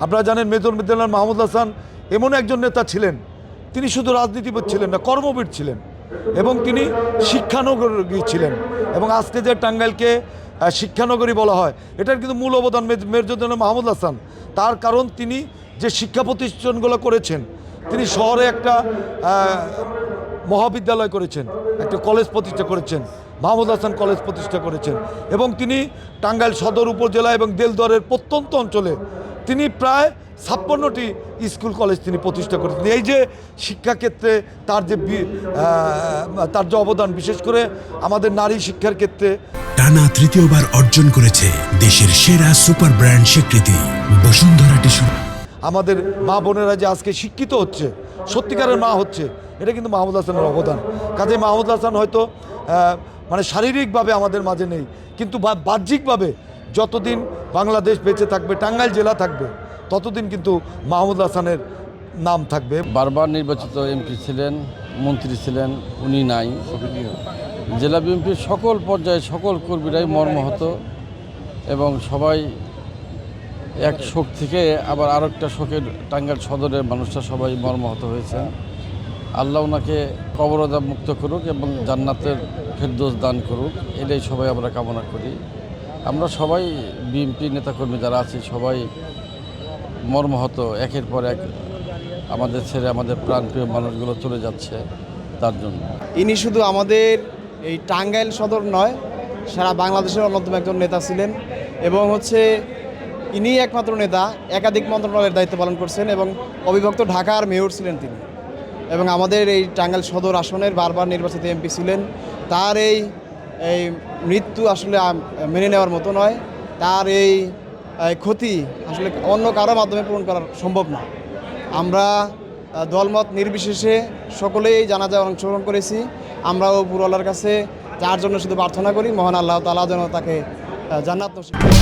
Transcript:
আপনারা জানেন মেজর মির্জা মাহমুদ হাসান এমন একজন নেতা ছিলেন, তিনি শুধু রাজনীতিবিদ ছিলেন না, কর্মবিদ ছিলেন এবং তিনি শিক্ষানগরী ছিলেন। এবং আজকে যে টাঙ্গাইলকে শিক্ষানগরী বলা হয়, এটার কিন্তু মূল অবদান মেজর মাহমুদ হাসান। তার কারণ তিনি যে শিক্ষা প্রতিষ্ঠানগুলো করেছেন, তিনি শহরে একটা মহাবিদ্যালয় করেছেন, একটা কলেজ প্রতিষ্ঠা করেছেন, মাহমুদ হাসান কলেজ প্রতিষ্ঠা করেছেন। এবং তিনি টাঙ্গাইল সদর উপজেলা এবং দেলদুয়ারের প্রত্যন্ত অঞ্চলে তিনি প্রায় 56টি স্কুল কলেজ তিনি প্রতিষ্ঠা করেছেন। এই যে শিক্ষাক্ষেত্রে তার যে অবদান, বিশেষ করে আমাদের নারী শিক্ষার ক্ষেত্রে টানা তৃতীয়বার অর্জন করেছে দেশের সেরা সুপার ব্র্যান্ড স্বীকৃতি বসুন্ধরা টিস্যু। আমাদের মা বোনেরা যে আজকে শিক্ষিত হচ্ছে, সত্যিকারের মা হচ্ছে, এটা কিন্তু মাহমুদ হাসানের অবদান। কাজে মাহমুদ হাসান হয়তো মানে শারীরিকভাবে আমাদের মাঝে নেই, কিন্তু বাহ্যিকভাবে যতদিন বাংলাদেশ বেঁচে থাকবে, টাঙ্গাইল জেলা থাকবে, ততদিন কিন্তু মাহমুদ হাসানের নাম থাকবে। বারবার নির্বাচিত এমপি ছিলেন, মন্ত্রী ছিলেন, উনি নাই। জেলা বিএনপির সকল পর্যায়ে সকল কর্মীরাই মর্মাহত এবং সবাই এক শোক থেকে আবার আরেকটা শোকের টাঙ্গাইল সদরের মানুষরা সবাই মর্মাহত হয়েছে। আল্লাহ ওনাকে কবরদাব মুক্ত করুক এবং জান্নাতের ফেরদৌস দান করুক, এটাই সবাই আমরা কামনা করি। আমরা সবাই বিএনপি নেতাকর্মী যারা আছি সবাই মর্মাহত, একের পর এক আমাদের ছেড়ে আমাদের প্রাণপ্রিয় মানুষগুলো চলে যাচ্ছে তার জন্য। ইনি শুধু আমাদের এই টাঙ্গাইল সদর নয়, সারা বাংলাদেশের অন্যতম একজন নেতা ছিলেন এবং ইনি একমাত্র নেতা, একাধিক মন্ত্রণালয়ের দায়িত্ব পালন করছেন এবং অবিভক্ত ঢাকার মেয়র ছিলেন তিনি, এবং আমাদের এই টাঙ্গাইল সদর আসনের বারবার নির্বাচিত এমপি ছিলেন। তার এই মৃত্যু আসলে মেনে নেওয়ার মতো নয়। তার এই ক্ষতি আসলে অন্য কারো মাধ্যমে পূরণ করা সম্ভব না। আমরা দলমত নির্বিশেষে সকলেই এই জানাজায় অংশগ্রহণ করেছি। আমরাও উপরওয়ালার কাছে তার জন্য শুধু প্রার্থনা করি, মহান আল্লাহ তাআলা যেন তাকে জান্নাত নসিব করেন।